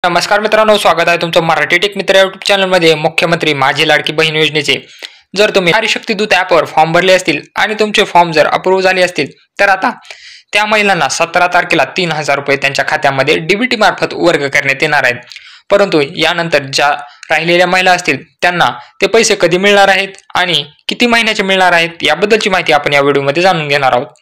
नमस्कार मित्रांनो, स्वागत आहे तुमचं मराठी टेक मित्र यूट्यूब चॅनलमध्ये। मुख्यमंत्री माझी लाडकी बहीण योजनेचे जर तुम्ही नारी शक्ती दूत ॲपवर फॉर्म भरले असतील आणि तुमचे फॉर्म जर अप्रूव्ह झाले असतील तर आता त्या महिलांना 17 तारखेला 3000 रुपये त्यांच्या खात्यामध्ये डीबीटी मार्फत वर्ग करण्यात येणार आहेत। परंतु यानंतर ज्या राहिलेल्या महिला असतील त्यांना ते पैसे कधी मिळणार आहेत आणि किती महिन्याचे मिळणार आहेत याबद्दलची माहिती आपण या व्हिडिओमध्ये जाणून घेणार आहोत।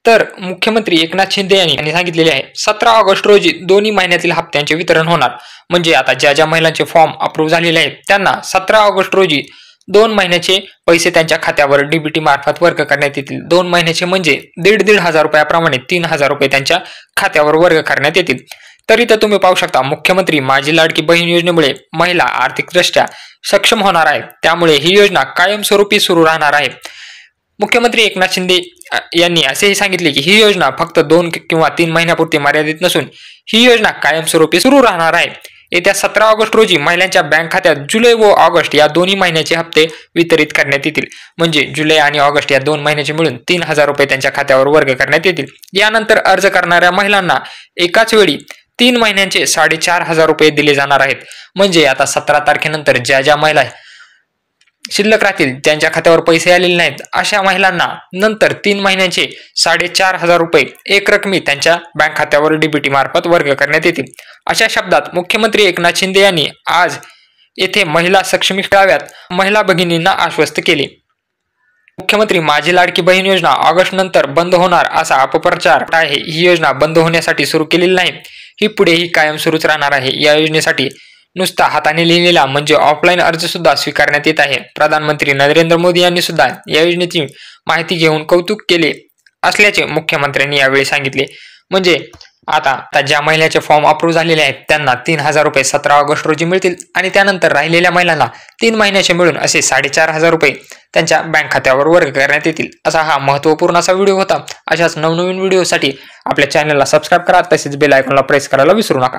तर मुख्यमंत्री एकनाथ शिंदे यांनी सांगितलेले आहे 17 ऑगस्ट रोजी दोन्ही महिन्यातील हप्त्यांचे वितरण होणार। म्हणजे आता ज्या महिलांचे फॉर्म अप्रूव्ह झालेले आहेत त्यांना 17 ऑगस्ट रोजी 2 महिन्याचे पैसे त्यांच्या खात्यावर डीबीटी मार्फत वर्ग करण्यात येतील। 2 महिन्याचे म्हणजे 1,500 रुपयाप्रमाणे 3000 रुपये त्यांच्या खात्यावर वर्ग करण्यात येतील। तर इथं तुम्ही पाहू शकता मुख्यमंत्री माझी लाडकी बहीण योजनेमुळे महिला आर्थिकदृष्ट्या सक्षम होणार आहे, त्यामुळे ही योजना कायमस्वरूपी सुरू राहणार आहे। मुख्यमंत्री एकनाथ शिंदे यांनी असेही सांगितले की ही योजना फक्त 2 किंवा 3 महिन्यापुरती मर्यादित नसून ही योजना कायमस्वरूपी सुरू राहणार आहे। येत्या 17 ऑगस्ट रोजी महिलांच्या बँक खात्यात जुलै व ऑगस्ट या दोन्ही महिन्याचे हप्ते वितरित करण्यात येतील। म्हणजे जुलै आणि ऑगस्ट या 2 महिन्याचे मिळून 3000 रुपये त्यांच्या खात्यावर वर्ग करण्यात येतील। यानंतर अर्ज करणाऱ्या महिलांना एकाच वेळी 3 महिन्यांचे 4500 रुपये दिले जाणार आहेत। म्हणजे आता 17 तारखेनंतर ज्या महिला शिल्लक राहतील, ज्यांच्या खात्यावर पैसे आलेले नाहीत, अशा महिलांना नंतर 3 महिन्यांचे 4500 रुपये एक रकमी त्यांच्या बँक खात्यावर डीबीटी मार्फत वर्ग करण्यात येतील। अशा शब्दात मुख्यमंत्री एकनाथ शिंदे यांनी आज येथे महिला सक्षमीकरणात महिला भगिनींना आश्वस्त केले। मुख्यमंत्री माझी लाडकी बहीण योजना ऑगस्ट नंतर बंद होणार असा अपप्रचार आहे। ही योजना बंद होण्यासाठी सुरू केलेली नाही, ही पुढेही कायम सुरूच राहणार आहे। या योजनेसाठी नुसता हाताने लिहिलेला म्हणजे ऑफलाईन अर्ज सुद्धा स्वीकारण्यात येत आहे। प्रधानमंत्री नरेंद्र मोदी यांनी सुद्धा या योजनेची माहिती घेऊन कौतुक केले असल्याचे मुख्यमंत्र्यांनी यावेळी सांगितले। म्हणजे आता ज्या महिलांचे फॉर्म अप्रूव्ह झालेले आहेत त्यांना 3000 रुपये 17 ऑगस्ट रोजी मिळतील आणि त्यानंतर राहिलेल्या महिलांना 3 महिन्याचे मिळून असे 4500 रुपये त्यांच्या बँक खात्यावर वर्ग करण्यात येतील। असा हा महत्त्वपूर्ण असा व्हिडिओ होता। अशाच नवनवीन व्हिडिओसाठी आपल्या चॅनलला सबस्क्राईब करा, तसेच बेल आयकॉनला प्रेस करायला विसरू नका।